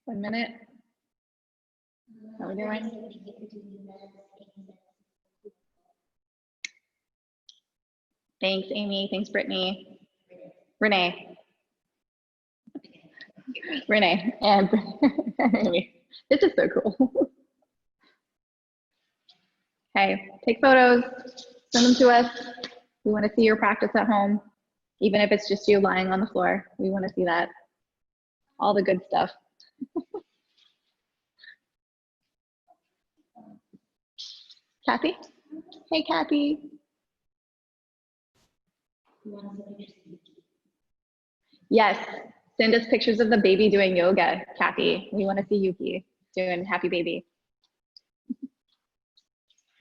1 minute. How are we doing? Thanks, Amy. Thanks, Brittany. Renee. Renee and Amy. This is so cool. Okay, take photos, send them to us. We want to see your practice at home, even if it's just you lying on the floor. We want to see that. All the good stuff. Kathy? Hey, Kathy. Yes, send us pictures of the baby doing yoga, Kathy. We want to see Yuki doing happy baby.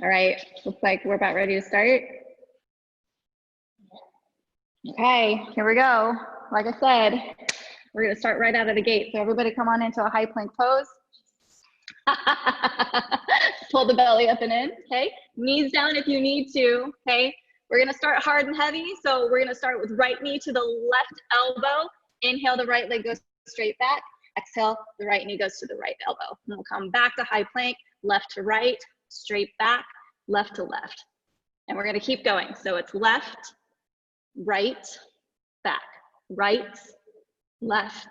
All right, looks like we're about ready to start. Okay, here we go. Like I said, we're gonna start right out of the gate. So everybody come on into a high plank pose. Pull the belly up and in, okay? Knees down if you need to, okay? We're gonna start hard and heavy. So we're gonna start with right knee to the left elbow. Inhale, the right leg goes straight back. Exhale, the right knee goes to the right elbow. And we'll come back to high plank, left to right, straight back, left to left. And we're gonna keep going. So it's left, right, back, right, left,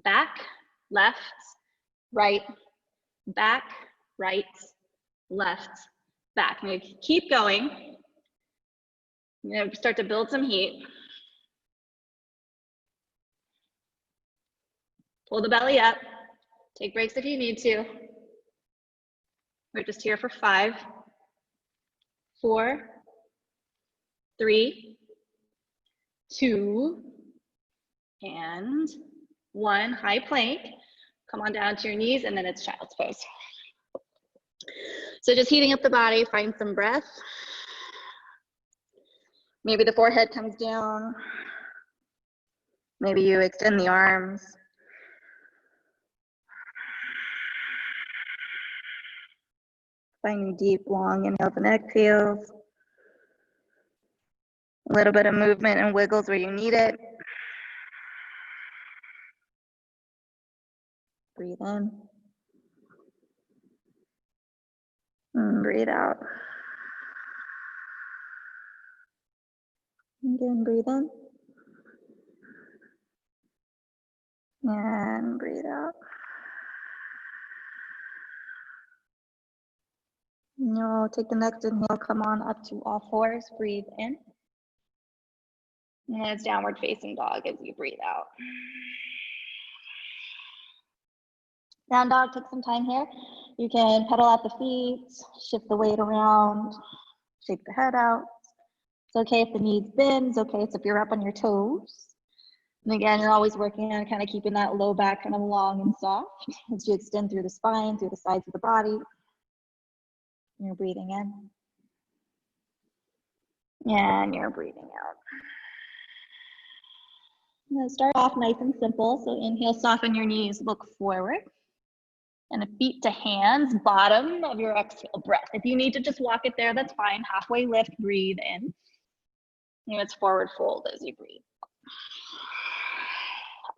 back, left, right, back, right, left, back. And we keep going. You're gonna start to build some heat. Pull the belly up. Take breaks if you need to. We're just here for 5, 4, 3, 2, and 1. High plank. Come on down to your knees, and then it's child's pose. So just heating up the body, find some breath. Maybe the forehead comes down. Maybe you extend the arms. Finding deep, long inhales and exhales. A little bit of movement and wiggles where you need it. Breathe in. And breathe out. Again, breathe in. And breathe out. And you'll take the next inhale, come on up to all fours, breathe in. And it's downward facing dog as you breathe out. Down dog, take some time here. You can pedal out the feet, shift the weight around, shake the head out. It's okay if the knees bend, it's okay if you're up on your toes. And again, you're always working on kind of keeping that low back kind of long and soft as you extend through the spine, through the sides of the body. And you're breathing in. And you're breathing out. I'm going to start off nice and simple. So inhale, soften your knees, look forward. And feet to hands, bottom of your exhale breath. If you need to just walk it there, that's fine. Halfway lift, breathe in. And it's forward fold as you breathe.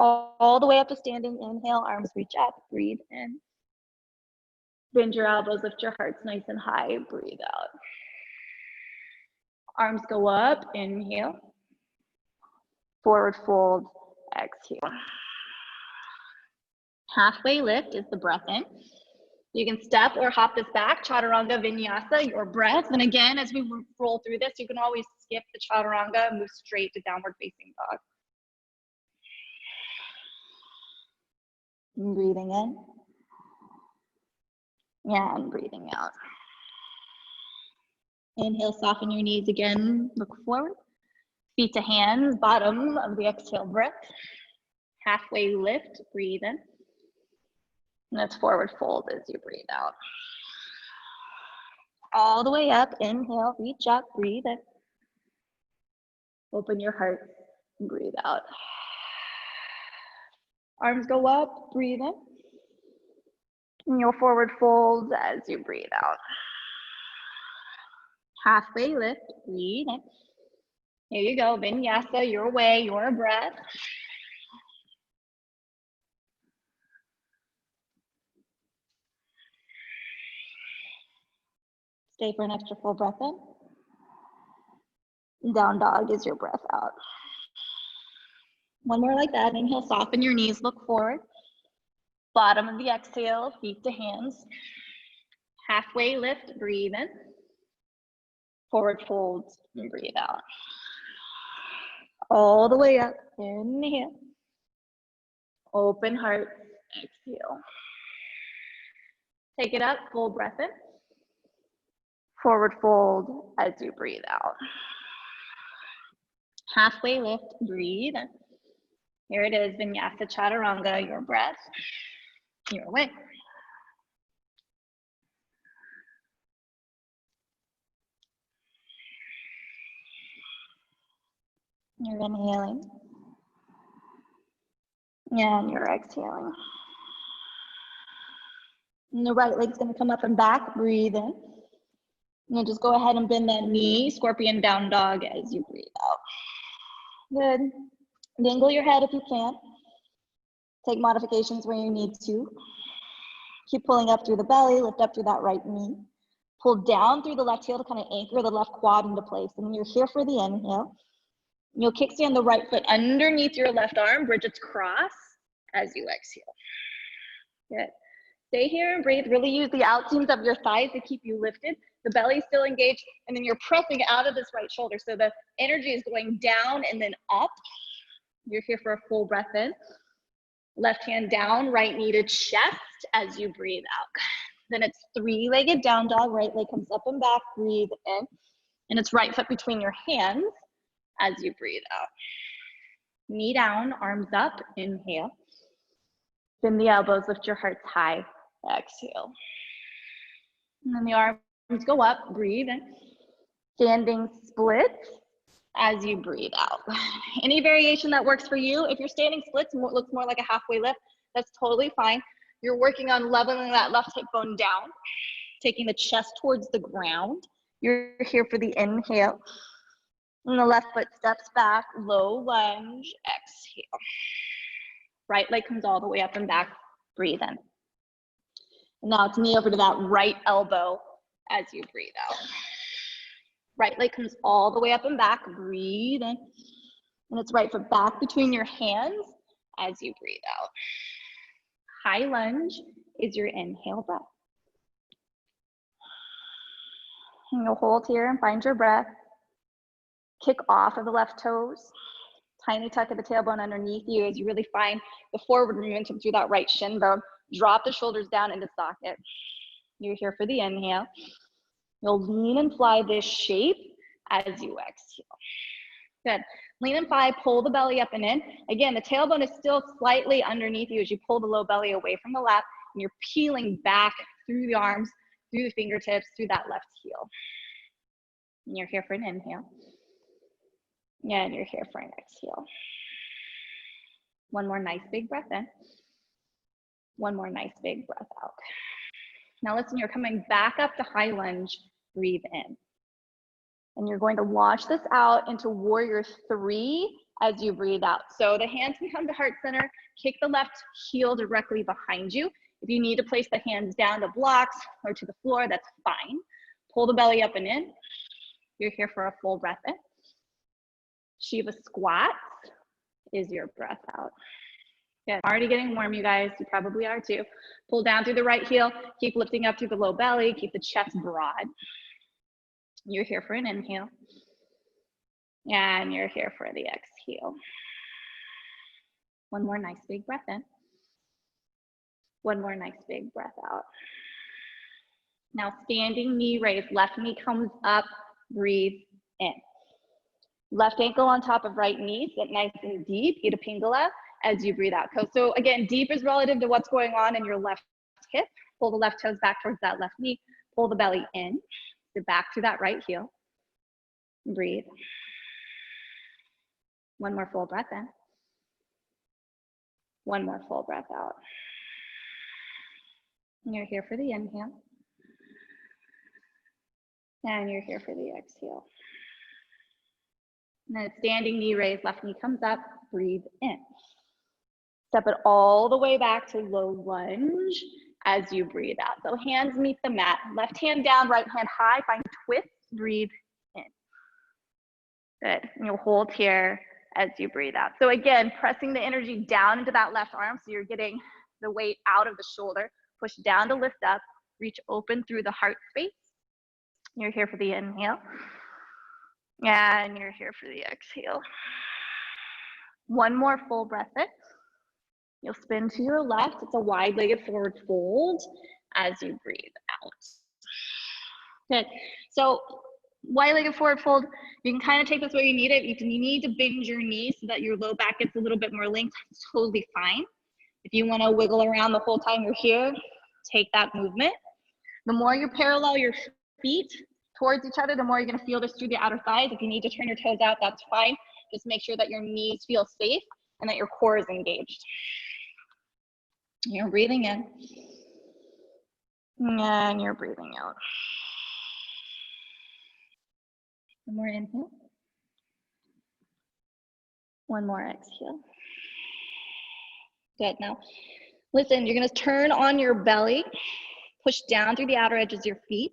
All the way up to standing, inhale, arms reach up, breathe in. Bend your elbows, lift your hearts nice and high, breathe out. Arms go up, inhale. Forward fold, exhale. Halfway lift is the breath in. You can step or hop this back, chaturanga vinyasa, your breath. And again, as we roll through this, you can always skip the chaturanga and move straight to downward facing dog. And breathing in. And breathing out. Inhale, soften your knees again, look forward. Feet to hands, bottom of the exhale breath. Halfway lift, breathe in. And that's forward fold as you breathe out. All the way up, inhale, reach up, breathe in. Open your heart, and breathe out. Arms go up, breathe in. And you'll forward fold as you breathe out. Halfway lift, breathe in. Here you go, vinyasa, your way, your breath. Stay for an extra full breath in. Down dog is your breath out. One more like that. Inhale, soften your knees, look forward. Bottom of the exhale, feet to hands. Halfway lift, breathe in. Forward fold and breathe out. All the way up, inhale. Open heart, exhale. Take it up, full breath in. Forward fold as you breathe out. Halfway lift, breathe in. Here it is, Vinyasa Chaturanga, your breath, your way. You're inhaling. And you're exhaling. And the right leg's gonna come up and back, breathe in. And then just go ahead and bend that knee, scorpion down dog as you breathe out. Good. Dangle your head if you can. Take modifications where you need to. Keep pulling up through the belly, lift up through that right knee. Pull down through the left heel to kind of anchor the left quad into place. And then you're here for the inhale. You'll kickstand the right foot underneath your left arm, bridge its cross as you exhale. Good. Stay here and breathe. Really use the out seams of your thighs to keep you lifted. The belly is still engaged, and then you're pressing out of this right shoulder. So the energy is going down and then up. You're here for a full breath in. Left hand down, right knee to chest as you breathe out. Then it's three-legged down dog. Right leg comes up and back, breathe in. And it's right foot between your hands as you breathe out. Knee down, arms up, inhale. Bend the elbows, lift your hearts high, exhale. And then the arms go up, breathe in. Standing splits as you breathe out. Any variation that works for you. If you're standing splits and what looks more like a halfway lift, that's totally fine. You're working on leveling that left hip bone down, taking the chest towards the ground. You're here for the inhale. And the left foot steps back, low lunge, exhale. Right leg comes all the way up and back, breathe in. And now it's knee over to that right elbow as you breathe out. Right leg comes all the way up and back, breathe in. And it's right foot back between your hands as you breathe out. High lunge is your inhale breath. And you'll hold here and find your breath. Kick off of the left toes. Tiny tuck of the tailbone underneath you as you really find the forward momentum through that right shin bone. Drop the shoulders down into socket. You're here for the inhale. You'll lean and fly this shape as you exhale. Good. Lean and fly, pull the belly up and in. Again, the tailbone is still slightly underneath you as you pull the low belly away from the lap, and you're peeling back through the arms, through the fingertips, through that left heel. And you're here for an inhale. And you're here for an exhale. One more nice big breath in. One more nice big breath out. Now listen, you're coming back up to high lunge, breathe in. And you're going to launch this out into warrior 3 as you breathe out. So the hands can come to heart center, kick the left heel directly behind you. If you need to place the hands down to blocks or to the floor, that's fine. Pull the belly up and in. You're here for a full breath in. Shiva squats is your breath out. Good. Already getting warm, you guys. You probably are too. Pull down through the right heel. Keep lifting up through the low belly. Keep the chest broad. You're here for an inhale. And you're here for the exhale. One more nice big breath in. One more nice big breath out. Now standing knee raise. Left knee comes up. Breathe in. Left ankle on top of right knee. Sit nice and deep. Ida Pingala as you breathe out. So again, deep is relative to what's going on in your left hip. Pull the left toes back towards that left knee. Pull the belly in. Sit back to that right heel. Breathe. One more full breath in. One more full breath out. And you're here for the inhale. And you're here for the exhale. And then standing knee raise, left knee comes up, breathe in. Step it all the way back to low lunge as you breathe out. So hands meet the mat, left hand down, right hand high, find twist, breathe in. Good, and you'll hold here as you breathe out. So again, pressing the energy down into that left arm so you're getting the weight out of the shoulder, push down to lift up, reach open through the heart space. You're here for the inhale, and you're here for the exhale. One more full breath in. You'll spin to your left. It's a wide-legged forward fold as you breathe out. Good. So wide-legged forward fold, you can kind of take this where you need it. You need to bend your knees so that your low back gets a little bit more linked. It's totally fine. If you want to wiggle around the whole time you're here, take that movement. The more you parallel your feet towards each other, the more you're going to feel this through the outer thighs. If you need to turn your toes out, that's fine. Just make sure that your knees feel safe and that your core is engaged. You're breathing in, and you're breathing out. One more inhale. One more exhale. Good. Now, listen, you're going to turn on your belly, push down through the outer edges of your feet.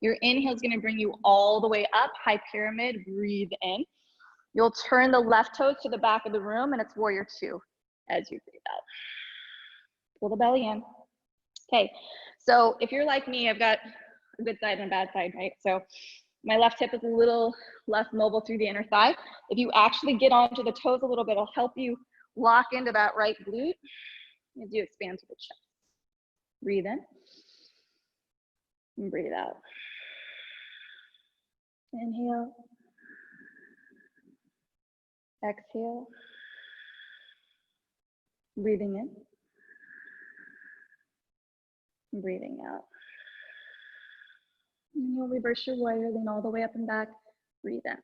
Your inhale is going to bring you all the way up, high pyramid, breathe in. You'll turn the left toes to the back of the room, and it's warrior two as you breathe out. Pull the belly in. Okay, so if you're like me, I've got a good side and a bad side, right? So my left hip is a little less mobile through the inner thigh. If you actually get onto the toes a little bit, it'll help you lock into that right glute as you expand to the chest. Breathe in and breathe out. Inhale. Exhale. Breathing in. And breathing out. And you'll reverse your warrior, lean all the way up and back. Breathe in.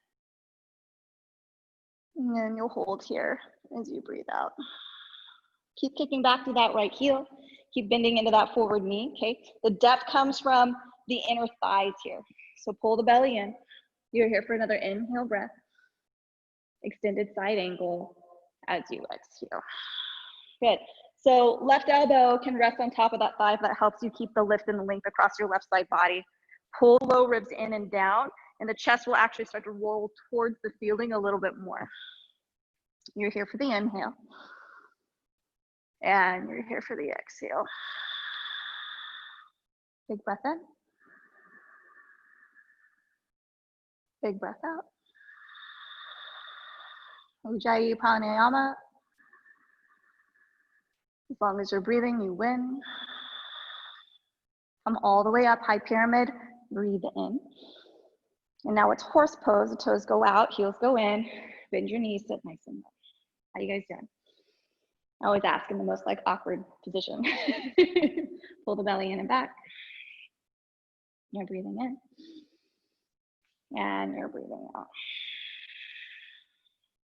And then you'll hold here as you breathe out. Keep kicking back to that right heel. Keep bending into that forward knee, okay? The depth comes from the inner thighs here. So pull the belly in. You're here for another inhale breath. Extended side angle as you exhale. Good. So left elbow can rest on top of that thigh. That helps you keep the lift and the length across your left side body. Pull low ribs in and down, and the chest will actually start to roll towards the ceiling a little bit more. You're here for the inhale. And you're here for the exhale. Big breath in. Big breath out. Ujjayi pranayama. As long as you're breathing, you win. Come all the way up, high pyramid, breathe in. And now it's horse pose. The toes go out, heels go in. Bend your knees, sit nice and low. How you guys doing? I always ask in the most like awkward position. Pull the belly in and back. You're breathing in. And you're breathing out.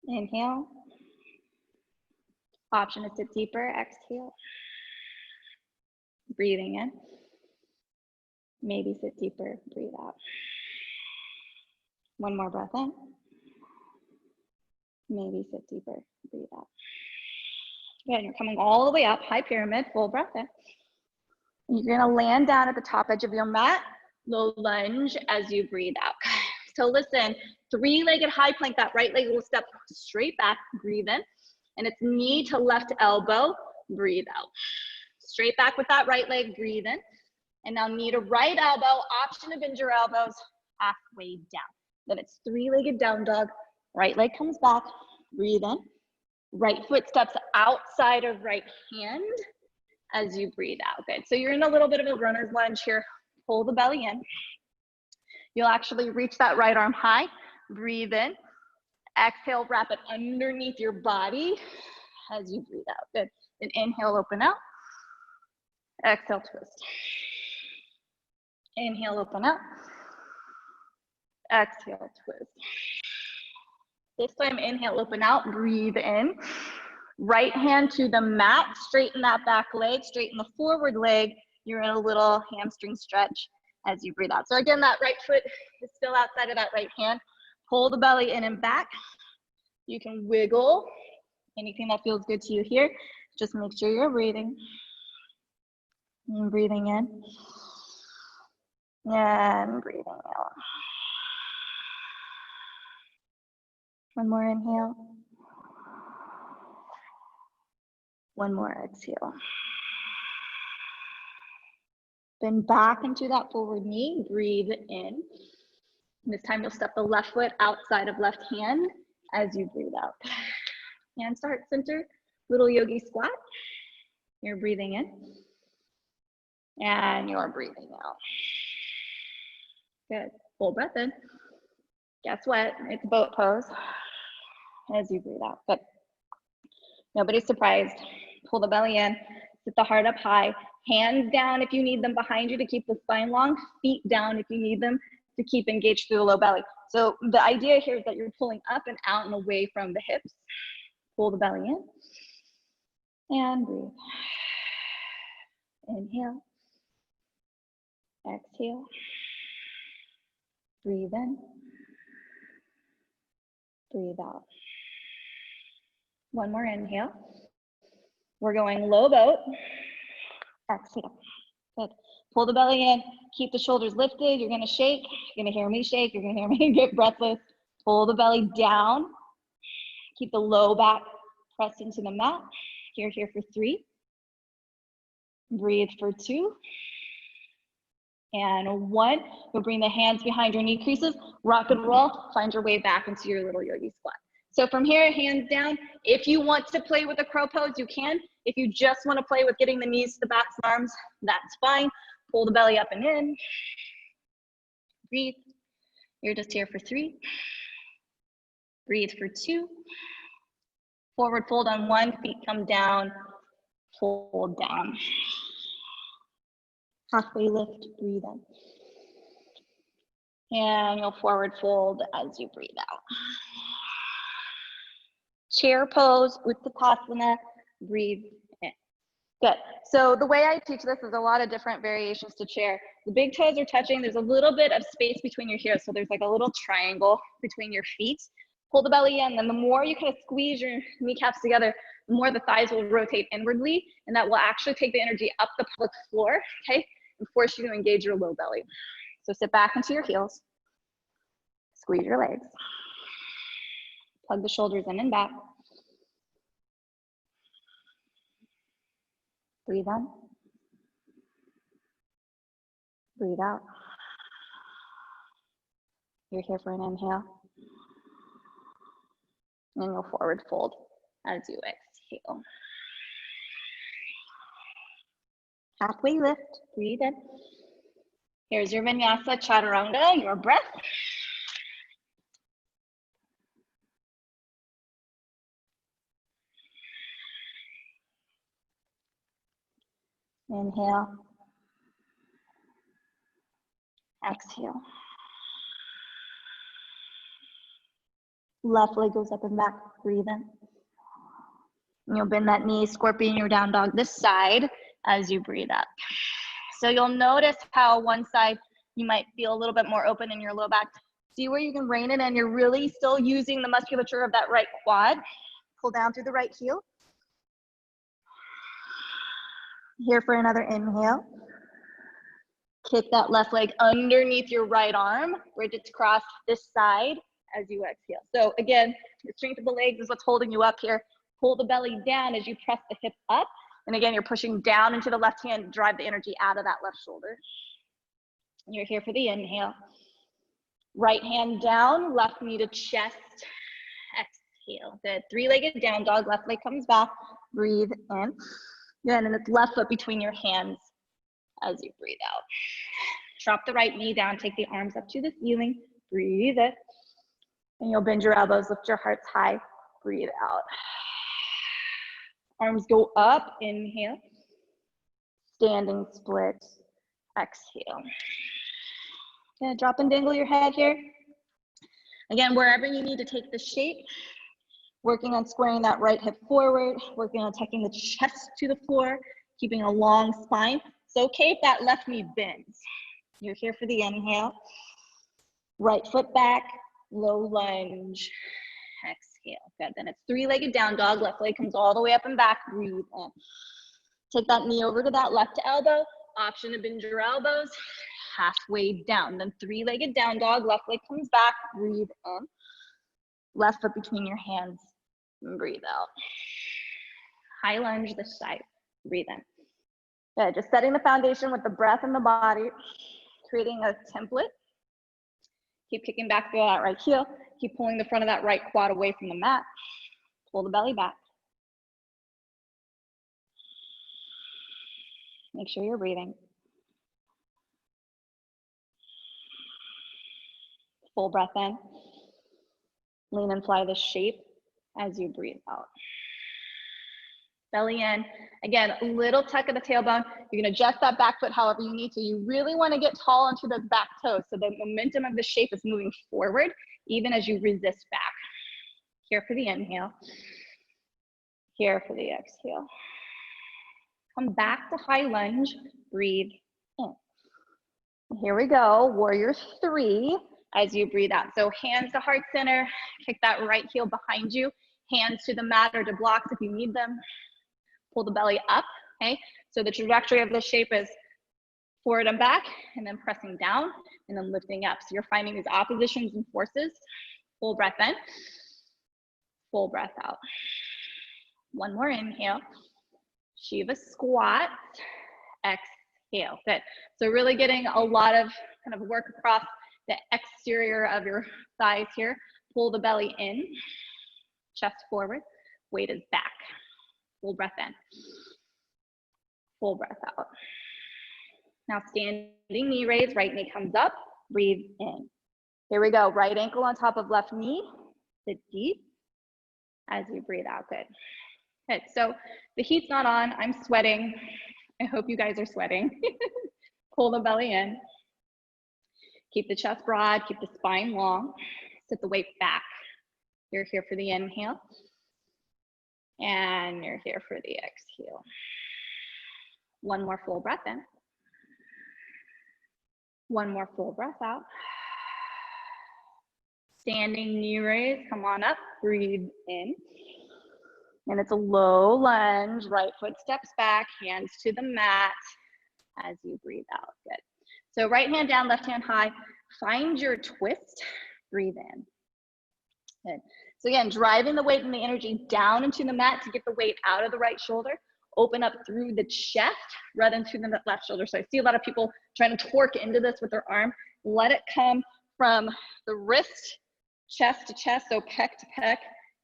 Inhale. Option to sit deeper, exhale. Breathing in. Maybe sit deeper, breathe out. One more breath in. Maybe sit deeper, breathe out. Good, you're coming all the way up, high pyramid, full breath in. You're gonna land down at the top edge of your mat, low lunge as you breathe out. So listen, three-legged high plank, that right leg will step straight back, breathe in. And it's knee to left elbow, breathe out. Straight back with that right leg, breathe in. And now knee to right elbow, option to bend your elbows halfway down. Then it's three-legged down dog, right leg comes back, breathe in. Right foot steps outside of right hand as you breathe out. Good, so you're in a little bit of a runner's lunge here. Pull the belly in. You'll actually reach that right arm high, breathe in. Exhale, wrap it underneath your body as you breathe out. Good. Then inhale, open out. Exhale, twist. Inhale, open out. Exhale, twist. This time, inhale, open out, breathe in. Right hand to the mat, straighten that back leg, straighten the forward leg. You're in a little hamstring stretch as you breathe out. So again, that right foot is still outside of that right hand. Pull the belly in and back. You can wiggle. Anything that feels good to you here. Just make sure you're breathing. And breathing in. And breathing out. One more inhale. One more exhale. Then back into that forward knee, breathe in. And this time you'll step the left foot outside of left hand as you breathe out. Hands to heart center, little yogi squat. You're breathing in. And you're breathing out. Good, full breath in. Guess what, it's boat pose as you breathe out. Good. Nobody's surprised. Pull the belly in, sit the heart up high. Hands down if you need them behind you to keep the spine long. Feet down if you need them to keep engaged through the low belly. So the idea here is that you're pulling up and out and away from the hips. Pull the belly in and breathe. Inhale. Exhale. Breathe in. Breathe out. One more inhale. We're going low boat. Exhale. Good. Pull the belly in. Keep the shoulders lifted. You're going to shake. You're going to hear me shake. You're going to hear me get breathless. Pull the belly down. Keep the low back pressed into the mat. You're here for 3. Breathe for 2. And 1. You'll bring the hands behind your knee creases. Rock and roll. Find your way back into your little yogi squat. So from here, hands down. If you want to play with the crow pose, you can. If you just want to play with getting the knees to the backs and arms, that's fine. Pull the belly up and in. Breathe. You're just here for 3. Breathe for 2. Forward fold on 1, feet come down, fold down. Halfway lift, breathe in. And you'll forward fold as you breathe out. Chair pose, Uttanasana, breathe in. Good. So the way I teach this is a lot of different variations to chair. The big toes are touching. There's a little bit of space between your heels. So there's like a little triangle between your feet. Pull the belly in. Then the more you kind of squeeze your kneecaps together, the more the thighs will rotate inwardly. And that will actually take the energy up the pelvic floor, okay? And force you to engage your low belly. So sit back into your heels. Squeeze your legs. Plug the shoulders in and back. Breathe in. Breathe out. You're here for an inhale. And you'll forward fold as you exhale. Halfway lift, breathe in. Here's your vinyasa chaturanga, your breath. Inhale. Exhale. Left leg goes up and back, breathe in. And you'll bend that knee, scorpion your down dog this side as you breathe up. So you'll notice how one side you might feel a little bit more open in your low back. See where you can rein it in. You're really still using the musculature of that right quad. Pull down through the right heel. Here for another inhale. Kick that left leg underneath your right arm. Bridge it across this side as you exhale. So again, the strength of the legs is what's holding you up here. Pull the belly down as you press the hip up. And again, you're pushing down into the left hand, drive the energy out of that left shoulder. And you're here for the inhale. Right hand down, left knee to chest. Exhale. Good. 3-legged down dog, left leg comes back. Breathe in. Good, and it's left foot between your hands as you breathe out. Drop the right knee down, take the arms up to the ceiling. Breathe in. And you'll bend your elbows, lift your hearts high. Breathe out. Arms go up, inhale. Standing split, exhale. Yeah, drop and dangle your head here. Again, wherever you need to take the shape, working on squaring that right hip forward, working on tucking the chest to the floor, keeping a long spine. It's okay if that left knee bends. You're here for the inhale. Right foot back, low lunge, exhale. Good, then it's 3-legged down dog, left leg comes all the way up and back, breathe in. Take that knee over to that left elbow. Option to bend your elbows halfway down. Then three-legged down dog. Left leg comes back. Breathe in. Left foot between your hands. And breathe out. High lunge this side. Breathe in. Good. Just setting the foundation with the breath in the body. Creating a template. Keep kicking back through that right heel. Keep pulling the front of that right quad away from the mat. Pull the belly back. Make sure you're breathing. Full breath in. Lean and fly the shape as you breathe out. Belly in. Again, a little tuck of the tailbone. You can adjust that back foot however you need to. You really want to get tall into those back toes so the momentum of the shape is moving forward even as you resist back. Here for the inhale. Here for the exhale. Come back to high lunge. Breathe in. Here we go. Warrior 3 as you breathe out. So hands to heart center. Kick that right heel behind you. Hands to the mat or to blocks if you need them. Pull the belly up, okay? So the trajectory of this shape is forward and back, and then pressing down, and then lifting up. So you're finding these oppositions and forces. Full breath in. Full breath out. One more inhale. Shiva squat. Exhale. Good. So really getting a lot of kind of work across the exterior of your thighs here. Pull the belly in. Chest forward. Weight is back. Full breath in. Full breath out. Now standing knee raise. Right knee comes up. Breathe in. Here we go. Right ankle on top of left knee. Sit deep as you breathe out. Good. Good. So the heat's not on. I'm sweating. I hope you guys are sweating. Pull the belly in. Keep the chest broad. Keep the spine long. Sit the weight back. You're here for the inhale. And you're here for the exhale. One more full breath in. One more full breath out. Standing knee raise. Come on up. Breathe in. And it's a low lunge. Right foot steps back. Hands to the mat as you breathe out. Good. So right hand down, left hand high. Find your twist. Breathe in. Good. So again, driving the weight and the energy down into the mat to get the weight out of the right shoulder. Open up through the chest rather than through the left shoulder. So I see a lot of people trying to torque into this with their arm. Let it come from the wrist, chest to chest, so pec to pec.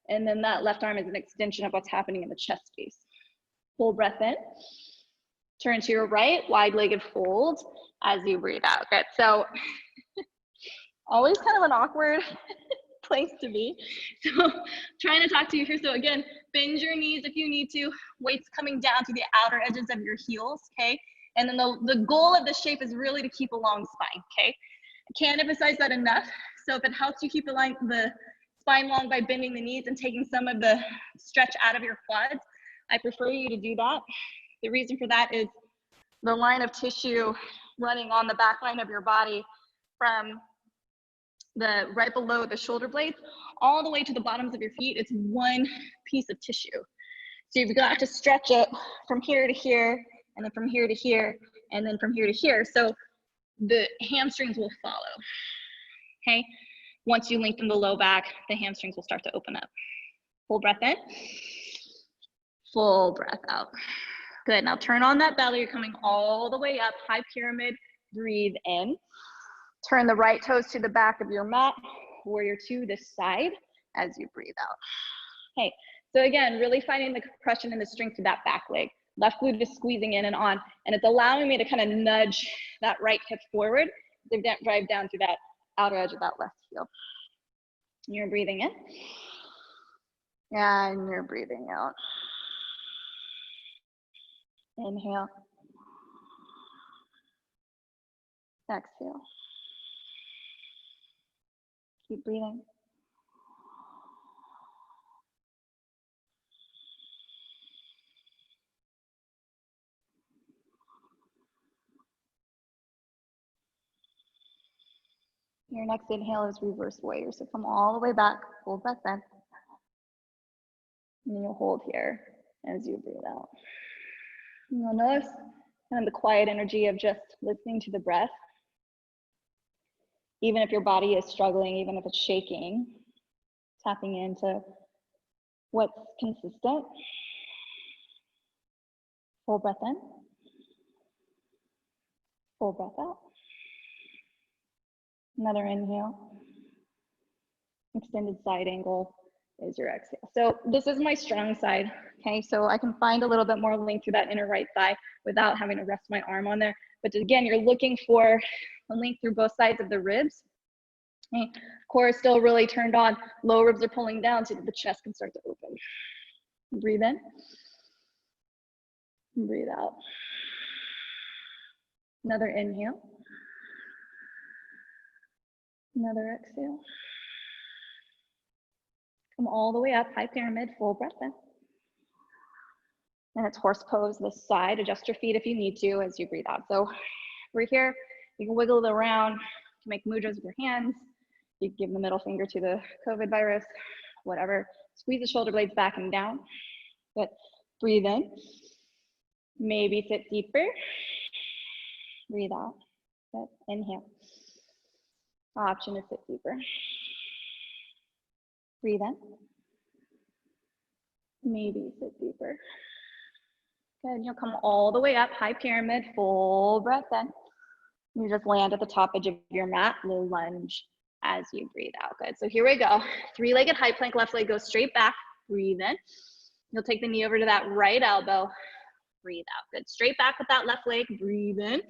And then that left arm is an extension of what's happening in the chest space. Full breath in. Turn to your right, wide-legged fold as you breathe out. Good. So always kind of an awkward place to be. So trying to talk to you here. So again, bend your knees if you need to. Weight's coming down to the outer edges of your heels, okay? And then the goal of this shape is really to keep a long spine, okay? I can't emphasize that enough. So if it helps you keep the spine long by bending the knees and taking some of the stretch out of your quads, I prefer you to do that. The reason for that is the line of tissue running on the back line of your body from the right below the shoulder blades all the way to the bottoms of your feet. It's one piece of tissue. So you've got to stretch it from here to here, and then from here to here, and then from here to here. So the hamstrings will follow, okay? Once you lengthen the low back, the hamstrings will start to open up. Full breath in, full breath out. Good, now turn on that belly. You're coming all the way up, high pyramid, breathe in. Turn the right toes to the back of your mat, warrior 2 this side as you breathe out. Okay, so again, really finding the compression and the strength to that back leg. Left glute is squeezing in and on, and it's allowing me to kind of nudge that right hip forward to drive down through that outer edge of that left heel. You're breathing in, and you're breathing out. Inhale. Exhale. Keep breathing. Your next inhale is reverse warrior. So come all the way back, full breath in. And then you'll hold here as you breathe out. You'll notice kind of the quiet energy of just listening to the breath. Even if your body is struggling, even if it's shaking, tapping into what's consistent. Full breath in. Full breath out. Another inhale. Extended side angle is your exhale. So this is my strong side, okay? So I can find a little bit more length through that inner right thigh without having to rest my arm on there. But again, you're looking for the length through both sides of the ribs. Okay? Core is still really turned on. Low ribs are pulling down so that the chest can start to open. Breathe in. Breathe out. Another inhale. Another exhale. Come all the way up, high pyramid, full breath in. And it's horse pose this side. Adjust your feet if you need to as you breathe out. So we're here, you can wiggle it around, you can make mudras with your hands. You can give the middle finger to the COVID virus, whatever. Squeeze the shoulder blades back and down. Good. Breathe in. Maybe sit deeper. Breathe out. Good. Inhale. Option to sit deeper. Breathe in. Maybe sit deeper. Good. You'll come all the way up, high pyramid, full breath in. You just land at the top edge of your mat, low lunge as you breathe out. Good. So here we go. Three-legged high plank, left leg goes straight back. Breathe in. You'll take the knee over to that right elbow. Breathe out. Good. Straight back with that left leg. Breathe in.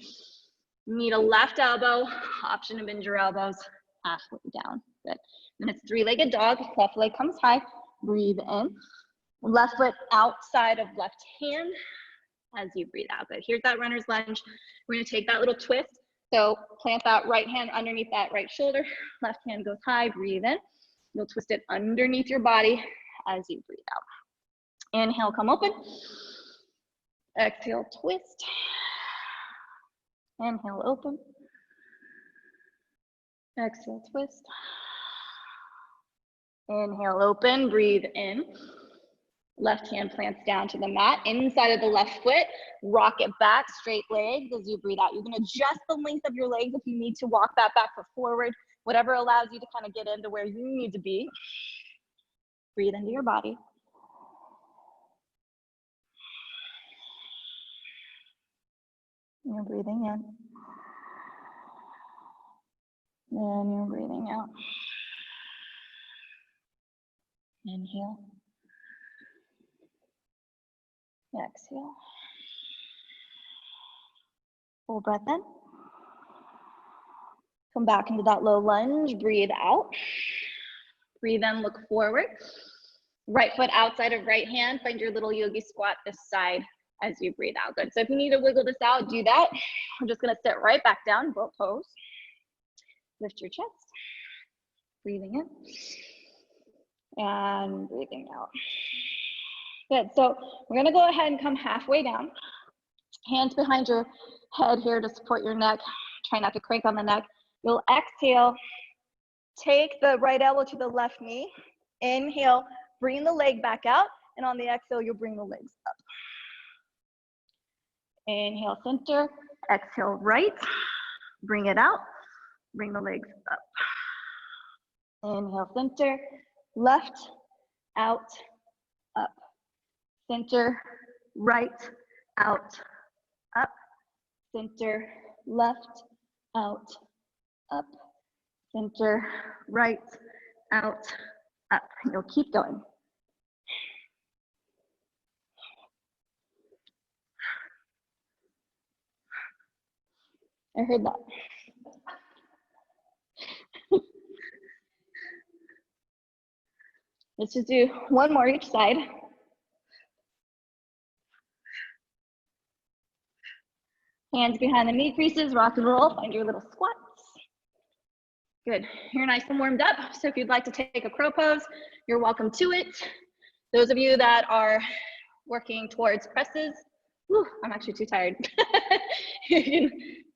Meet a left elbow. Option to bend your elbows halfway down. Good. Then it's three-legged dog. Left leg comes high. Breathe in. Left foot outside of left hand as you breathe out. Good. Here's that runner's lunge. We're going to take that little twist. So plant that right hand underneath that right shoulder. Left hand goes high. Breathe in. You'll twist it underneath your body as you breathe out. Inhale, come open. Exhale, twist. Inhale, open. Exhale, twist. Inhale, open. Breathe in. Left hand plants down to the mat, inside of the left foot, rock it back, straight legs as you breathe out. You can adjust the length of your legs if you need to walk that back foot forward, whatever allows you to kind of get into where you need to be. Breathe into your body. You're breathing in. And you're breathing out. Inhale. Exhale. Full breath in. Come back into that low lunge. Breathe out. Breathe in, look forward. Right foot outside of right hand. Find your little yogi squat this side as you breathe out. Good. So if you need to wiggle this out, do that. We're just going to sit right back down, boat pose. Lift your chest. Breathing in. And breathing out. Good, so we're gonna go ahead and come halfway down. Hands behind your head here to support your neck. Try not to crank on the neck. You'll exhale, take the right elbow to the left knee. Inhale, bring the leg back out, and on the exhale, you'll bring the legs up. Inhale, center, exhale, right, bring it out, bring the legs up. Inhale, center, left, out, up. Center, right, out, up. Center, left, out, up. Center, right, out, up. You'll keep going. I heard that. Let's just do one more each side. Hands behind the knee creases, rock and roll, find your little squats. Good, you're nice and warmed up. So if you'd like to take a crow pose, you're welcome to it. Those of you that are working towards presses, whew, I'm actually too tired. You can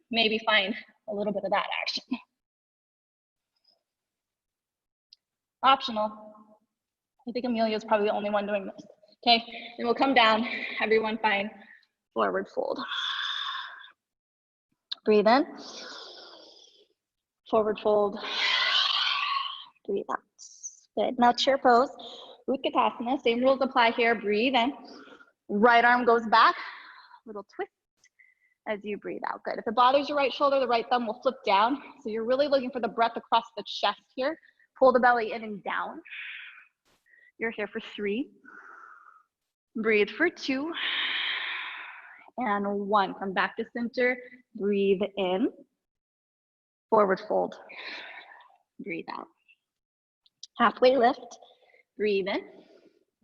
maybe find a little bit of that action. Optional. I think Amelia's probably the only one doing this. Okay, then we'll come down, everyone find forward fold. Breathe in, forward fold, breathe out. Good, now chair pose, Utkatasana, same rules apply here, breathe in, right arm goes back, little twist as you breathe out, good. If it bothers your right shoulder, the right thumb will flip down, so you're really looking for the breath across the chest here, pull the belly in and down. You're here for 3, breathe for 2, and 1, come back to center, breathe in, forward fold, breathe out. Halfway lift, breathe in,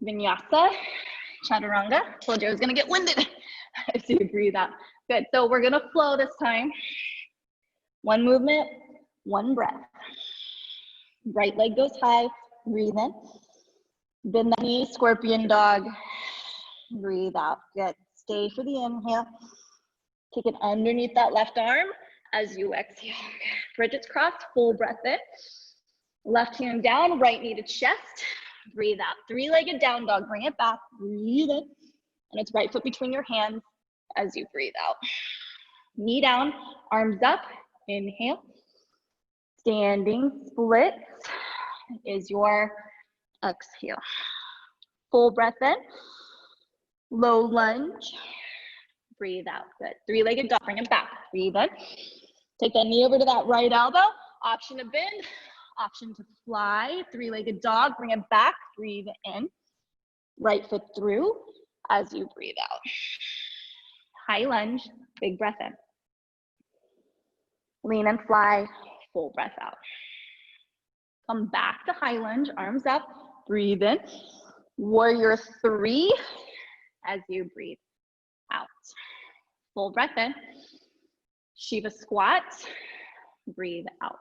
vinyasa, chaturanga. Told you I was gonna get winded as you breathe out. Good, so we're gonna flow this time. 1 movement, 1 breath. Right leg goes high, breathe in. Bend the knee, scorpion dog, breathe out. Good, stay for the inhale. Take it underneath that left arm as you exhale. Bridget's crossed, full breath in. Left hand down, right knee to chest. Breathe out. 3-legged down dog, bring it back, breathe in. And it's right foot between your hands as you breathe out. Knee down, arms up, inhale. Standing splits is your exhale. Full breath in. Low lunge. Breathe out. Good. 3-legged dog, bring it back. Breathe in. Take that knee over to that right elbow. Option to bend, option to fly. 3-legged dog, bring it back. Breathe in. Right foot through as you breathe out. High lunge, big breath in. Lean and fly, full breath out. Come back to high lunge, arms up, breathe in. Warrior 3 as you breathe out. Full breath in. Shiva squat, breathe out.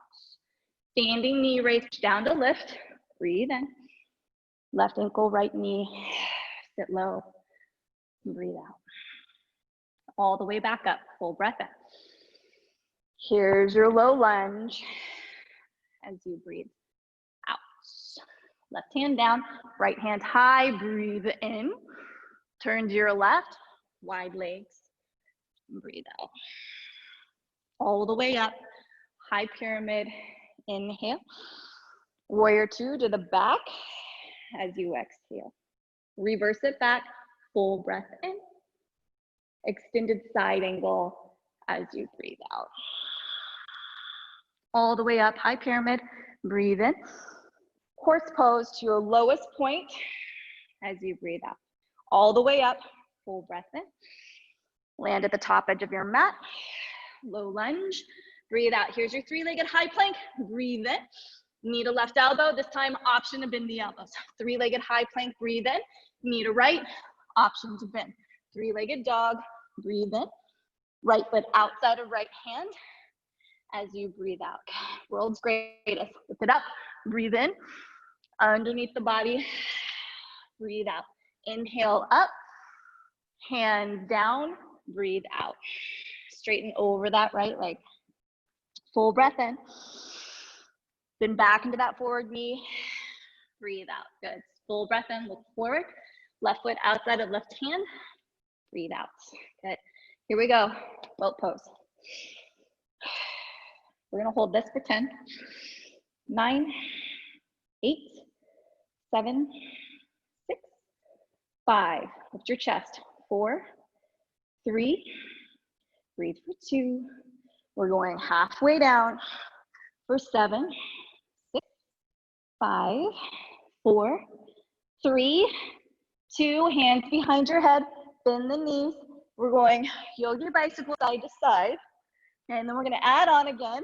Standing knee raise down to lift, breathe in. Left ankle, right knee, sit low, breathe out. All the way back up, full breath in. Here's your low lunge as you breathe out. Left hand down, right hand high, breathe in. Turn to your left, wide legs, breathe out. All the way up, high pyramid, inhale. Warrior 2 to the back as you exhale. Reverse it back, full breath in. Extended side angle as you breathe out. All the way up, high pyramid, breathe in. Horse pose to your lowest point as you breathe out. All the way up, full breath in. Land at the top edge of your mat. Low lunge, breathe out. Here's your 3-legged high plank, breathe in. Knee to left elbow, this time option to bend the elbows. 3-legged high plank, breathe in. Knee to right, option to bend. 3-legged dog, breathe in. Right foot outside of right hand as you breathe out. World's greatest. Lift it up, breathe in. Underneath the body, breathe out. Inhale up, hand down, breathe out. Straighten over that right leg. Full breath in. Then back into that forward knee. Breathe out. Good. Full breath in. Look forward. Left foot outside of left hand. Breathe out. Good. Here we go. Boat pose. We're going to hold this for 10, 9, 8, 7, 6, 5. Lift your chest. 4, 3. Breathe for 2. We're going halfway down for 7, 6, 5, 4, 3, 2. Hands behind your head. Bend the knees. We're going yogi bicycle side to side. And then we're going to add on again.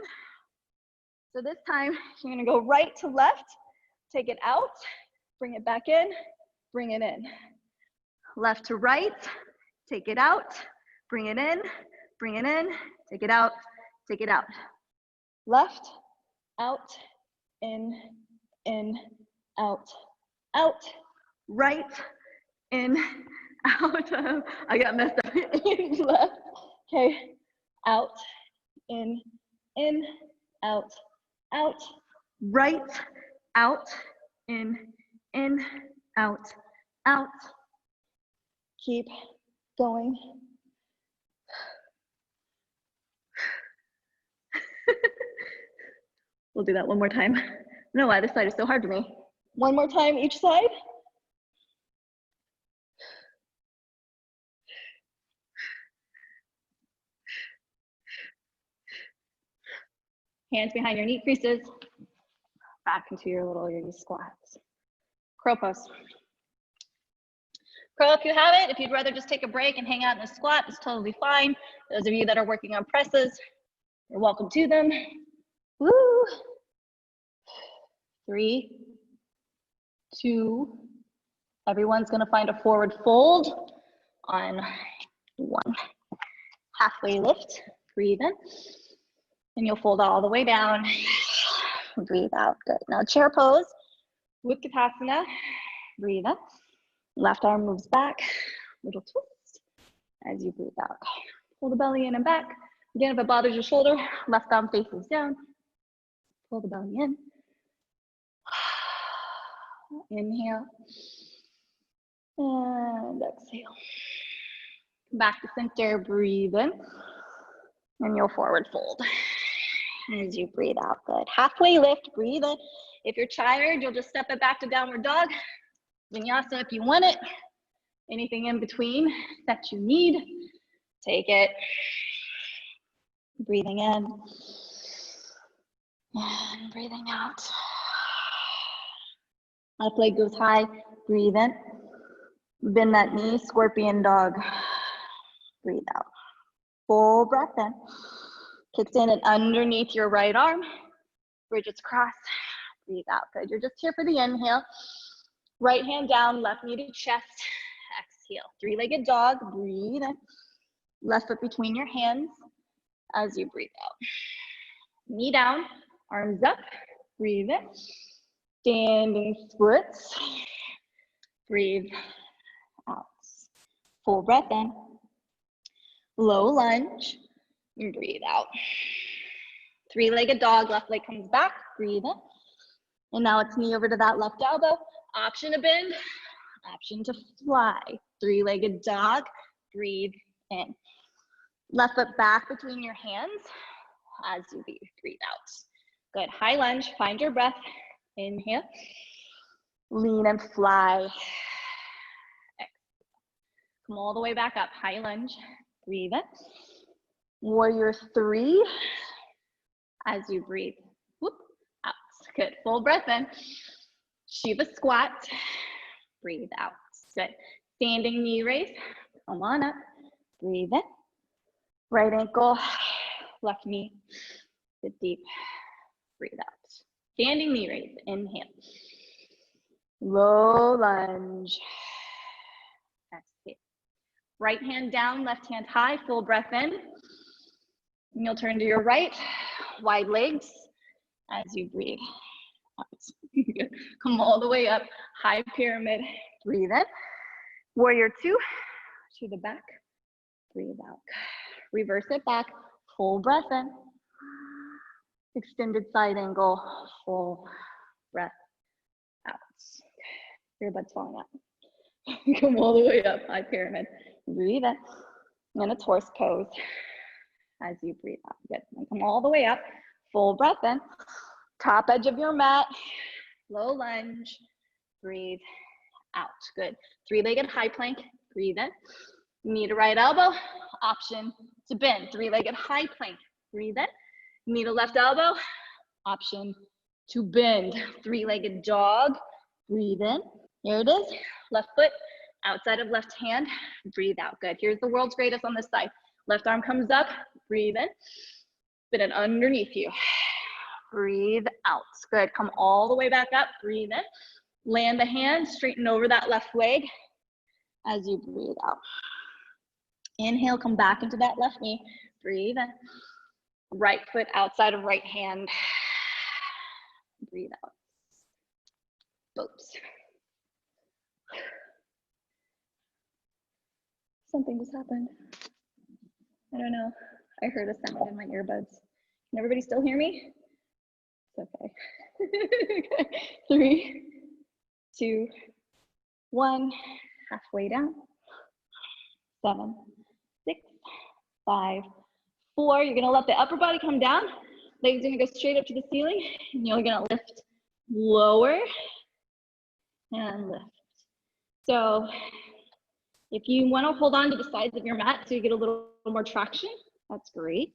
So this time, you're going to go right to left. Take it out. Bring it back in. Bring it in. Left to right. Take it out. Bring it in. Bring it in. Take it out. Take it out. Left, out, in, out, out. Right, in, out. I got messed up. In, left. Okay. Out, in, out, out. Right, out, in, out, out. Keep going. We'll do that one more time. I don't know why this side is so hard for me. One more time each side. Hands behind your knee creases. Back into your little yogi squats. Crow pose. Crow if you have it. If you'd rather just take a break and hang out in a squat, it's totally fine. Those of you that are working on presses, you're welcome to them. Woo! 3, 2, everyone's gonna find a forward fold on 1. Halfway lift, breathe in, and you'll fold all the way down. Breathe out, good. Now chair pose, Utkatasana, breathe in. Left arm moves back, little twist as you breathe out. Pull the belly in and back. Again, if it bothers your shoulder, left arm faces down. Pull the belly in. Inhale and exhale. Back to center, breathe in, and you'll forward fold as you breathe out. Good. Halfway lift, breathe in. If you're tired, you'll just step it back to downward dog. Vinyasa if you want it. Anything in between that you need, take it. Breathing in and breathing out. Left leg goes high, breathe in. Bend that knee, scorpion dog. Breathe out. Full breath in. Kicks in and underneath your right arm. Bridges cross. Breathe out. Good. You're just here for the inhale. Right hand down, left knee to chest. Exhale. 3-legged dog. Breathe in. Left foot between your hands as you breathe out. Knee down, arms up. Breathe in. Standing splits. Breathe out. Full breath in. Low lunge. And breathe out. 3-legged dog, left leg comes back. Breathe in. And now it's knee over to that left elbow. Option to bend, option to fly. 3-legged dog. Breathe in. Left foot back between your hands as you breathe out. Good. High lunge. Find your breath. Inhale. Lean and fly. Exhale. Come all the way back up. High lunge. Breathe in. Warrior 3 as you breathe. Whoop, out. Good. Full breath in. Shiva squat. Breathe out. Good. Standing knee raise. Come on up. Breathe in. Right ankle, left knee. Sit deep. Breathe out. Standing knee raise. Inhale. Low lunge. Exhale. Right hand down, left hand high. Full breath in. And you'll turn to your right. Wide legs as you breathe out. Come all the way up. High pyramid. Breathe in. Warrior 2 to the back. Breathe out. Reverse it back. Full breath in. Extended side angle. Full breath out. Your butt's falling out. Come all the way up. High pyramid. Breathe in. And it's horse pose as you breathe out. Good. And come all the way up. Full breath in. Top edge of your mat. Low lunge. Breathe out. Good. 3-legged high plank. Breathe in. Knee to right elbow. Option to bend. 3-legged high plank. Breathe in. Knee to left elbow. Option to bend. 3-legged dog. Breathe in. Here it is. Left foot outside of left hand. Breathe out. Good. Here's the world's greatest on this side. Left arm comes up. Breathe in. Spin it underneath you. Breathe out. Good. Come all the way back up. Breathe in. Land the hand. Straighten over that left leg as you breathe out. Inhale. Come back into that left knee. Breathe in. Right foot outside of right hand. Breathe out. Oops. Something just happened. I don't know. I heard a sound in my earbuds. Can everybody still hear me? It's okay. 3, 2, 1. Halfway down. 7, 6, 5, 4. You're gonna let the upper body come down. Legs are gonna go straight up to the ceiling, and you're gonna lift lower and lift. So if you wanna hold on to the sides of your mat so you get a little more traction, that's great.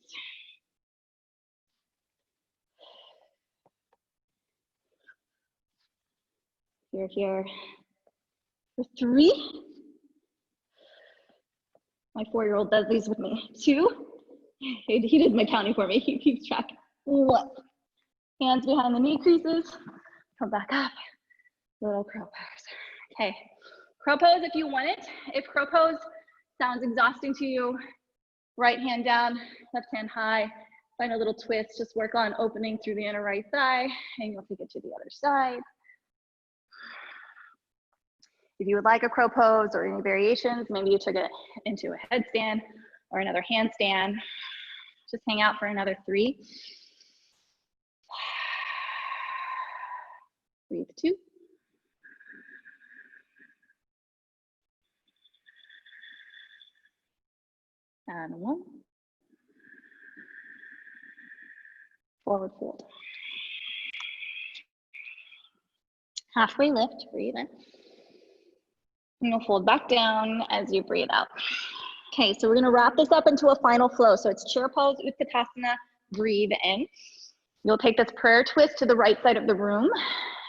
You're here for 3. My 4-year-old does these with me. 2. He did my counting for me. He keeps track. 1. Hands behind the knee creases. Come back up. Little crow pose. Okay. Crow pose if you want it. If crow pose sounds exhausting to you, right hand down, left hand high. Find a little twist. Just work on opening through the inner right thigh, and you'll take it to the other side. If you would like a crow pose or any variations, maybe you took it into a headstand or another handstand. Just hang out for another 3. Breathe 2. And 1. Forward fold. Halfway lift, breathe in. And you'll fold back down as you breathe out. Okay, so we're gonna wrap this up into a final flow. So it's chair pose, Utkatasana, breathe in. You'll take this prayer twist to the right side of the room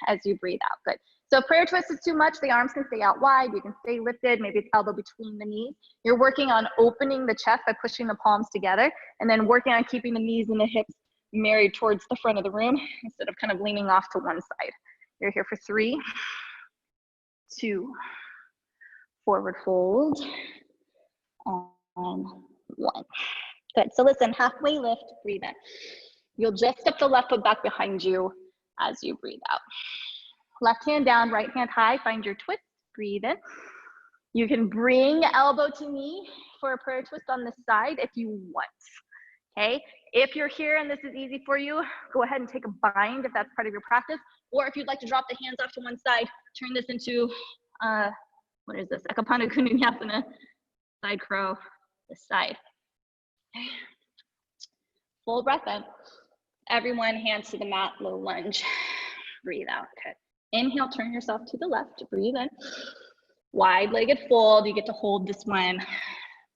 as you breathe out, good. So if prayer twist is too much, the arms can stay out wide, you can stay lifted, maybe it's elbow between the knees. You're working on opening the chest by pushing the palms together, and then working on keeping the knees and the hips married towards the front of the room instead of kind of leaning off to one side. You're here for 3, 2, forward fold, and 1. Good, so listen, halfway lift, breathe in. You'll just step the left foot back behind you as you breathe out. Left hand down, right hand high, find your twist, breathe in. You can bring elbow to knee for a prayer twist on this side if you want, okay? If you're here and this is easy for you, go ahead and take a bind if that's part of your practice, or if you'd like to drop the hands off to one side, turn this into, what is this? Ekapana Kununyasana, side crow, this side. Full breath in. Everyone, hands to the mat, low lunge. Breathe out, okay. Inhale, turn yourself to the left, breathe in. Wide-legged fold, you get to hold this one,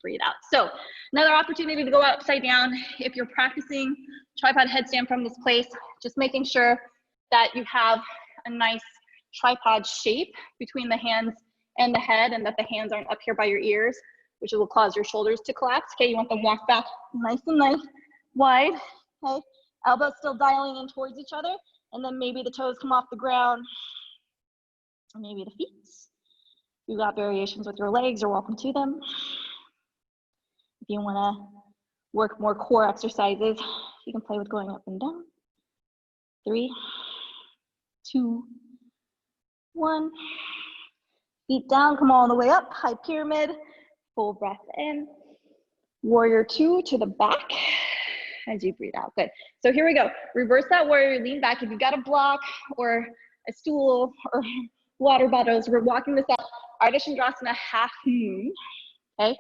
breathe out. So another opportunity to go upside down. If you're practicing tripod headstand from this place, just making sure that you have a nice tripod shape between the hands and the head, and that the hands aren't up here by your ears, which will cause your shoulders to collapse. Okay, you want them walk back nice and nice, wide, okay? Elbows still dialing in towards each other, and then maybe the toes come off the ground, or maybe the feet. If you got variations with your legs, you're welcome to them. If you wanna work more core exercises, you can play with going up and down. 3, 2, 1. Feet down, come all the way up, high pyramid, full breath in. Warrior 2 to the back as you breathe out, good. So here we go, reverse that warrior, lean back. If you've got a block or a stool or water bottles, we're walking this up, Ardha Chandrasana, half moon, okay?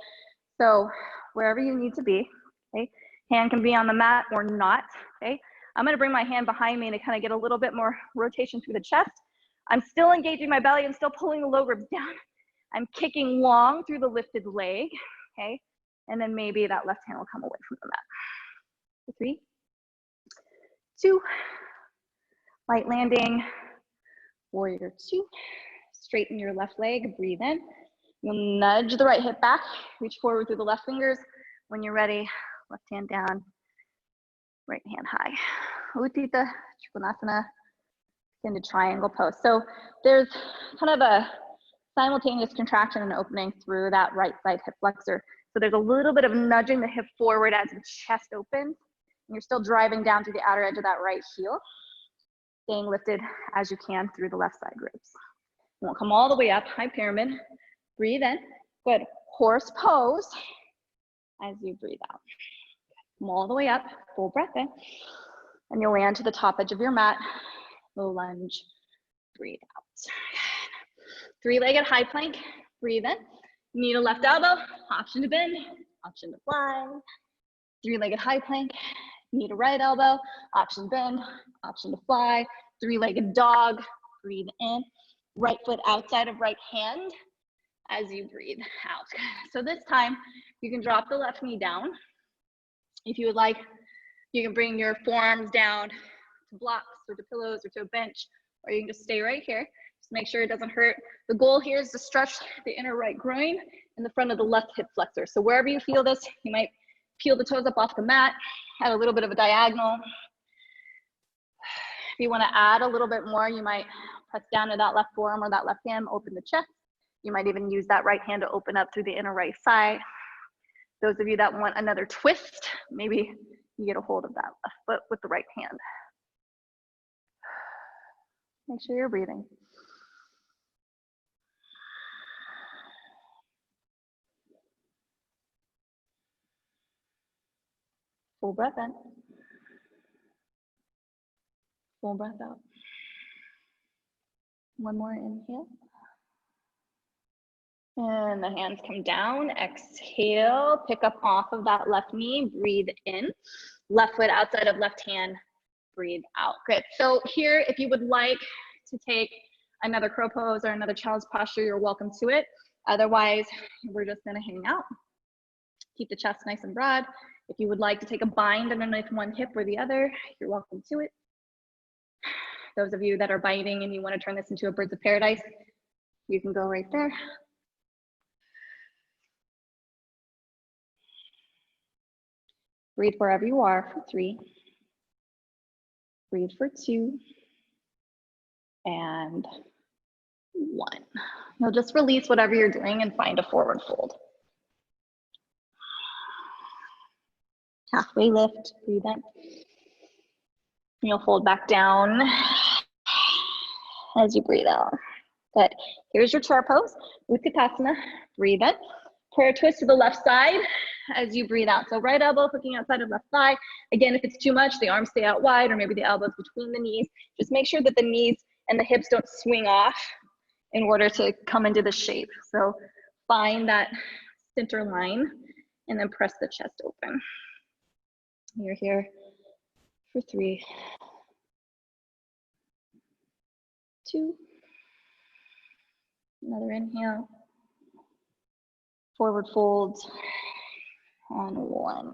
So wherever you need to be, okay? Hand can be on the mat or not, okay? I'm gonna bring my hand behind me to kind of get a little bit more rotation through the chest. I'm still engaging my belly, I'm still pulling the low ribs down. I'm kicking long through the lifted leg, okay? And then maybe that left hand will come away from the mat. 3, 2, light landing, warrior 2. Straighten your left leg, breathe in. You'll nudge the right hip back, reach forward through the left fingers. When you're ready, left hand down, right hand high. Utthita Trikonasana, into triangle pose. So there's kind of a simultaneous contraction and opening through that right side hip flexor. So there's a little bit of nudging the hip forward as the chest opens. And you're still driving down through the outer edge of that right heel, staying lifted as you can through the left side ribs. You won't come all the way up, high pyramid. Breathe in, good. Horse pose as you breathe out. Come all the way up, full breath in. And you'll land to the top edge of your mat, low lunge, breathe out. 3-legged high plank, breathe in. Knee to left elbow, option to bend, option to fly. 3-legged high plank, knee to right elbow, option bend, option to fly, three-legged dog, breathe in, right foot outside of right hand as you breathe out. So this time you can drop the left knee down. If you would like, you can bring your forearms down to blocks or to pillows or to a bench, or you can just stay right here. Just make sure it doesn't hurt. The goal here is to stretch the inner right groin and the front of the left hip flexor. So wherever you feel this, you might peel the toes up off the mat, add a little bit of a diagonal. If you want to add a little bit more, you might press down to that left forearm or that left hand, open the chest. You might even use that right hand to open up through the inner right thigh. Those of you that want another twist, maybe you get a hold of that left foot with the right hand. Make sure you're breathing. Full breath in. Full breath out. One more inhale. And the hands come down. Exhale, pick up off of that left knee, breathe in. Left foot outside of left hand, breathe out. Good. So here, if you would like to take another crow pose or another child's posture, you're welcome to it. Otherwise, we're just gonna hang out. Keep the chest nice and broad. If you would like to take a bind underneath one hip or the other, you're welcome to it. Those of you that are biting and you want to turn this into a birds of paradise, you can go right there. Breathe wherever you are for 3. Breathe for 2. And 1. You'll just release whatever you're doing and find a forward fold. Halfway lift, breathe in. You'll fold back down as you breathe out. Good. Here's your chair pose, Utkatasana. Breathe in. Prayer twist to the left side as you breathe out. So right elbow hooking outside of left thigh. Again, if it's too much, the arms stay out wide, or maybe the elbows between the knees. Just make sure that the knees and the hips don't swing off in order to come into the shape. So find that center line and then press the chest open. You're here for 3, 2, another inhale, forward fold, and 1.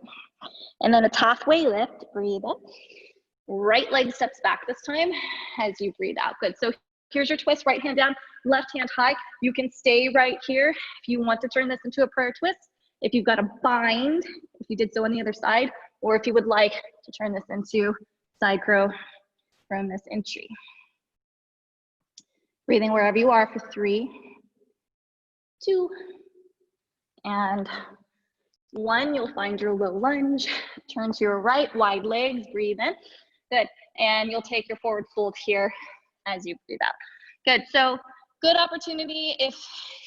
And then a halfway lift, breathe in. Right leg steps back this time as you breathe out. Good. So here's your twist, right hand down, left hand high. You can stay right here if you want to turn this into a prayer twist. If you've got a bind, if you did so on the other side, or if you would like to turn this into side crow from this entry. Breathing wherever you are for 3, 2, and 1. You'll find your low lunge. Turn to your right, wide legs, breathe in. Good. And you'll take your forward fold here as you breathe out. Good. So good opportunity if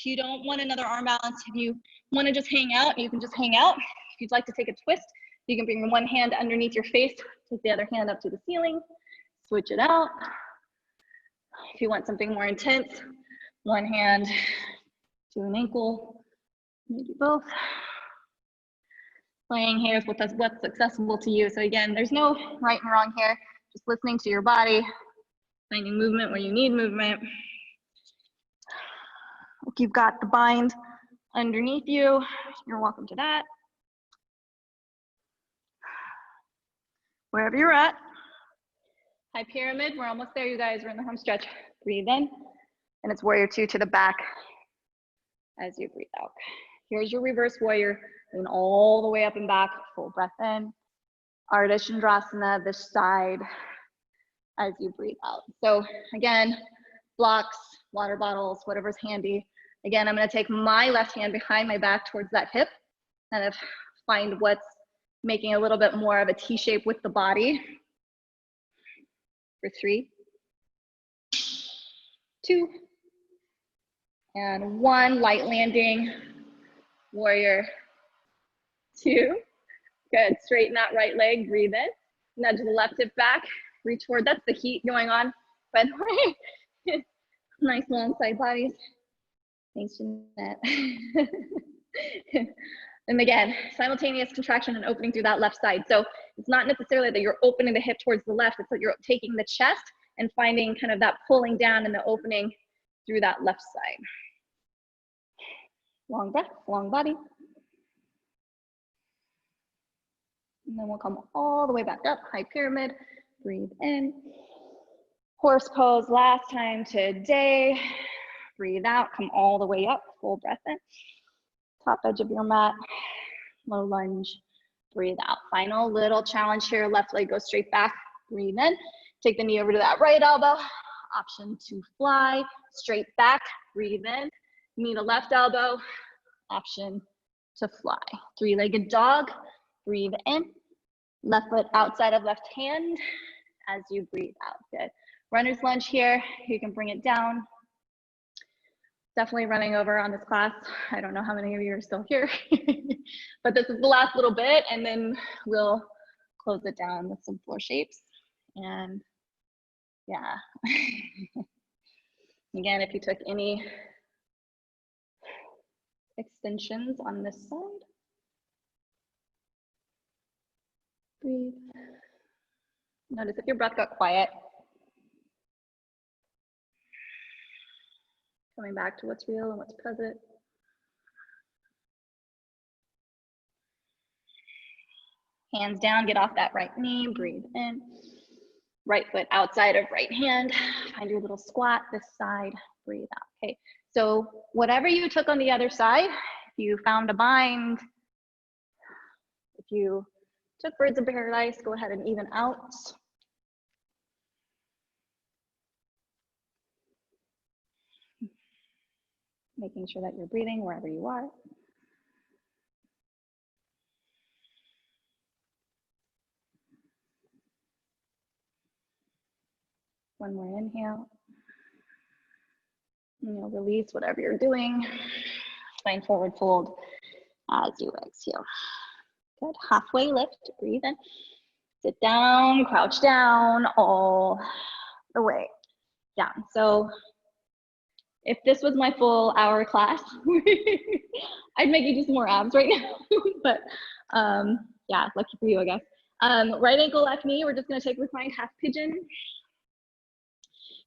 you don't want another arm balance. If you want to just hang out, you can just hang out. If you'd like to take a twist, you can bring your one hand underneath your face, take the other hand up to the ceiling, switch it out. If you want something more intense, one hand to an ankle, maybe both. Playing here with what's accessible to you. So again, there's no right and wrong here. Just listening to your body, finding movement where you need movement. If you've got the bind underneath you, you're welcome to that. Wherever you're at. High pyramid, we're almost there, you guys. We're in the home stretch. Breathe in, and it's warrior 2 to the back as you breathe out. Here's your reverse warrior. Lean all the way up and back, full breath in. Ardha Chandrasana, this side as you breathe out. So again, blocks, water bottles, whatever's handy. Again, I'm gonna take my left hand behind my back towards that hip, kind of find what's making a little bit more of a T shape with the body. For 3, 2, and 1, light landing, warrior 2. Good, straighten that right leg, breathe in. Nudge the left hip back, reach forward. That's the heat going on, by the way. Nice long side bodies. Thanks, Jeanette. And again, simultaneous contraction and opening through that left side. So it's not necessarily that you're opening the hip towards the left, it's that you're taking the chest and finding kind of that pulling down and the opening through that left side. Long breath, long body. And then we'll come all the way back up, high pyramid. Breathe in. Horse pose last time today. Breathe out, come all the way up, full breath in. Top edge of your mat, low lunge, breathe out. Final little challenge here, left leg goes straight back, breathe in. Take the knee over to that right elbow, option to fly, straight back, breathe in. Knee to left elbow, option to fly. Three-legged dog, breathe in. Left foot outside of left hand as you breathe out, good. Runner's lunge here, you can bring it down. Definitely running over on this class. I don't know how many of you are still here, but this is the last little bit and then we'll close it down with some floor shapes. And yeah, again, if you took any extensions on this side, breathe. Notice if your breath got quiet. Coming back to what's real and what's present. Hands down, get off that right knee, breathe in. Right foot outside of right hand. Find your little squat this side, breathe out. Okay, so whatever you took on the other side, if you found a bind, if you took birds of paradise, go ahead and even out. Making sure that you're breathing wherever you are. One more inhale. And you'll release whatever you're doing. Find forward fold as you exhale. Good, halfway lift, breathe in. Sit down, crouch down, all the way down. So if this was my full hour class, I'd make you do some more abs right now. But yeah, lucky for you, I guess. Right ankle, left knee, we're just gonna take reclined half pigeon.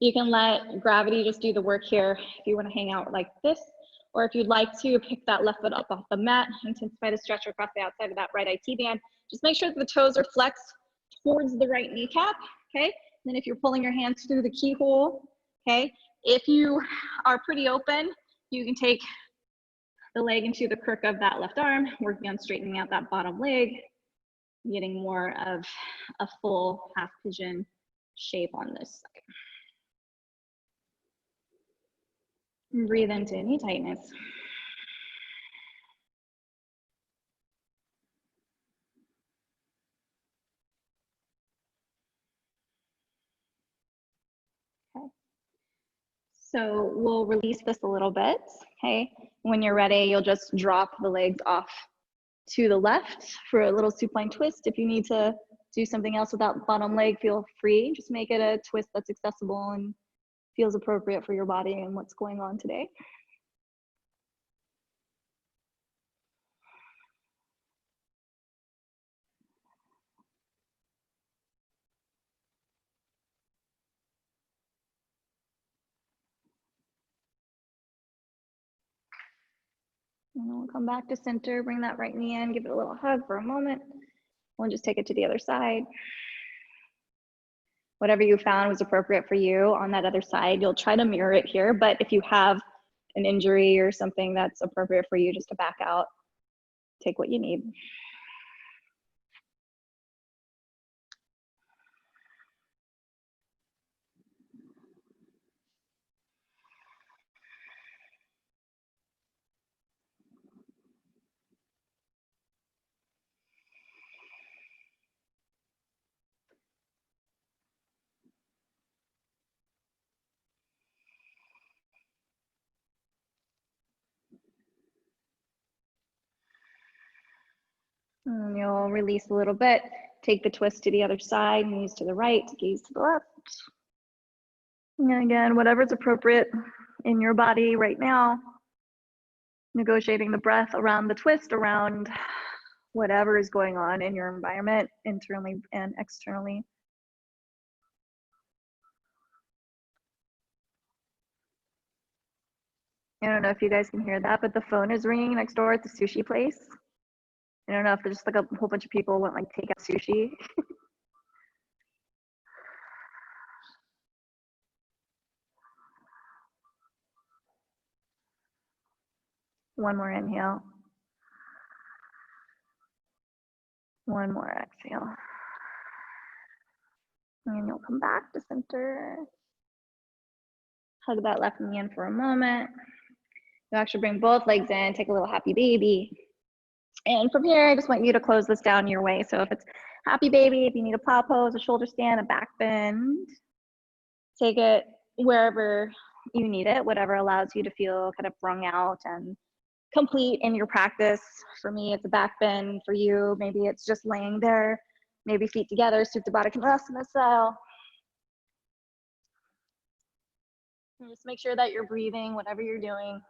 You can let gravity just do the work here if you wanna hang out like this, or if you'd like to pick that left foot up off the mat, intensify the stretch across the outside of that right IT band. Just make sure that the toes are flexed towards the right kneecap, okay? And then if you're pulling your hands through the keyhole, okay? If you are pretty open, you can take the leg into the crook of that left arm, working on straightening out that bottom leg, getting more of a full half pigeon shape on this side. And breathe into any tightness. Okay. So we'll release this a little bit, okay? When you're ready, you'll just drop the legs off to the left for a little supine twist. If you need to do something else with that bottom leg, feel free. Just make it a twist that's accessible and feels appropriate for your body and what's going on today. And then we'll come back to center, bring that right knee in, give it a little hug for a moment. We'll just take it to the other side. Whatever you found was appropriate for you on that other side, you'll try to mirror it here, but if you have an injury or something that's appropriate for you, just to back out, take what you need. And you'll release a little bit, take the twist to the other side, knees to the right, gaze to the left. And again, whatever's appropriate in your body right now, negotiating the breath around the twist, around whatever is going on in your environment, internally and externally. I don't know if you guys can hear that, but the phone is ringing next door at the sushi place. I don't know if there's just like a whole bunch of people want like take out sushi. One more inhale. One more exhale. And you'll come back to center. Hug that left knee in for a moment. You'll actually bring both legs in, take a little happy baby. And from here, I just want you to close this down your way. So if it's happy baby, if you need a paw pose, a shoulder stand, a back bend, take it wherever you need it, whatever allows you to feel kind of wrung out and complete in your practice. For me, it's a back bend. For you, maybe it's just laying there, maybe feet together, Supta Baddha Konasana style. And just make sure that you're breathing, whatever you're doing.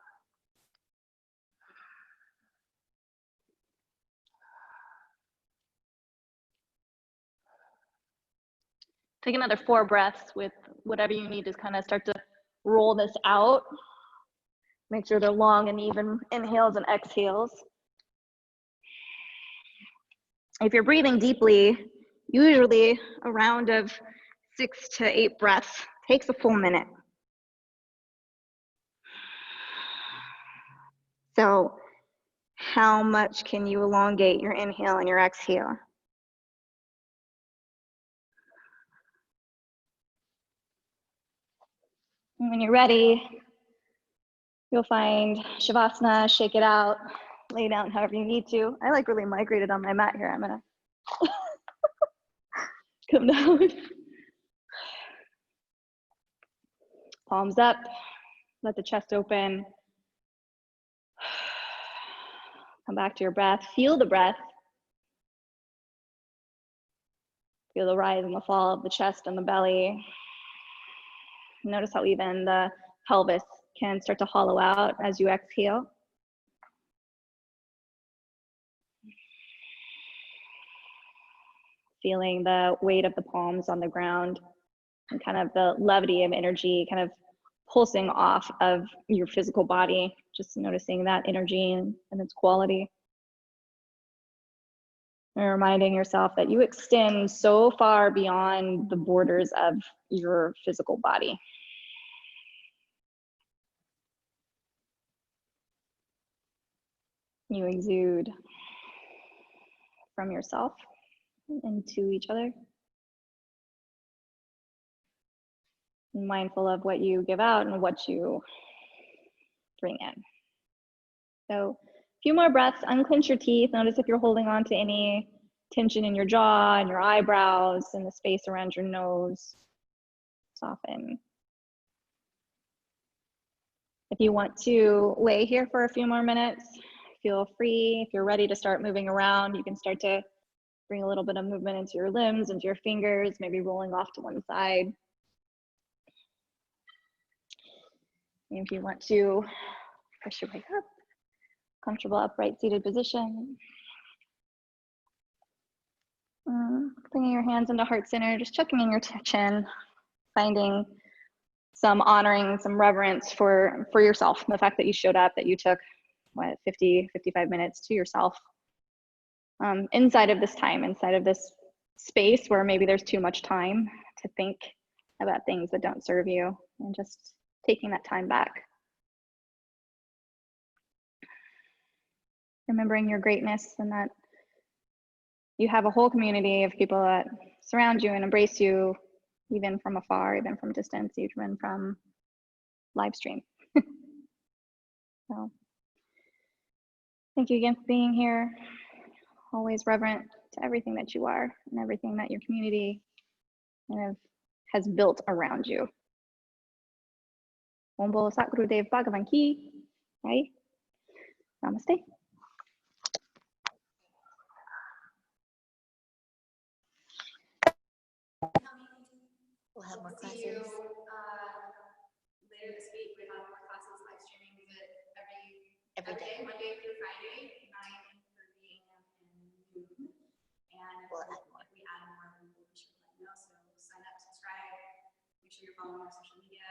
Take another 4 breaths with whatever you need to kind of start to roll this out. Make sure they're long and even inhales and exhales. If you're breathing deeply, usually a round of 6 to 8 breaths takes a full minute. So how much can you elongate your inhale and your exhale? And when you're ready, you'll find Shavasana, shake it out, lay down however you need to. I like really migrated on my mat here. I'm gonna come down. Palms up, let the chest open. Come back to your breath, feel the breath. Feel the rise and the fall of the chest and the belly. Notice how even the pelvis can start to hollow out as you exhale. Feeling the weight of the palms on the ground and kind of the levity of energy kind of pulsing off of your physical body. Just noticing that energy and its quality. And reminding yourself that you extend so far beyond the borders of your physical body. You exude from yourself into each other. Mindful of what you give out and what you bring in. So a few more breaths, unclench your teeth. Notice if you're holding on to any tension in your jaw and your eyebrows and the space around your nose. Soften. If you want to lay here for a few more minutes, feel free. If you're ready to start moving around, you can start to bring a little bit of movement into your limbs, into your fingers, maybe rolling off to one side. And if you want to push your way up, comfortable upright seated position. Bringing your hands into heart center, just checking in your chin, finding some honoring, some reverence for yourself, the fact that you showed up, that you took, 55 minutes to yourself. Inside of this time, inside of this space where maybe there's too much time to think about things that don't serve you, and just taking that time back. Remembering your greatness and that you have a whole community of people that surround you and embrace you, even from afar, even from distance, even from live stream. So thank you again for being here. Always reverent to everything that you are and everything that your community kind of has built around you. Om Bolo Sakgurudev Bhagavan Ki, right? Namaste. We'll have more classes. See you later this week. We have more classes live streaming. Is it every Every day. Monday through Friday, 9:30 a.m. and noon. And We'll add more. if we add more, then we'll be sure to let you know. So sign up, subscribe, make sure you're following our social media.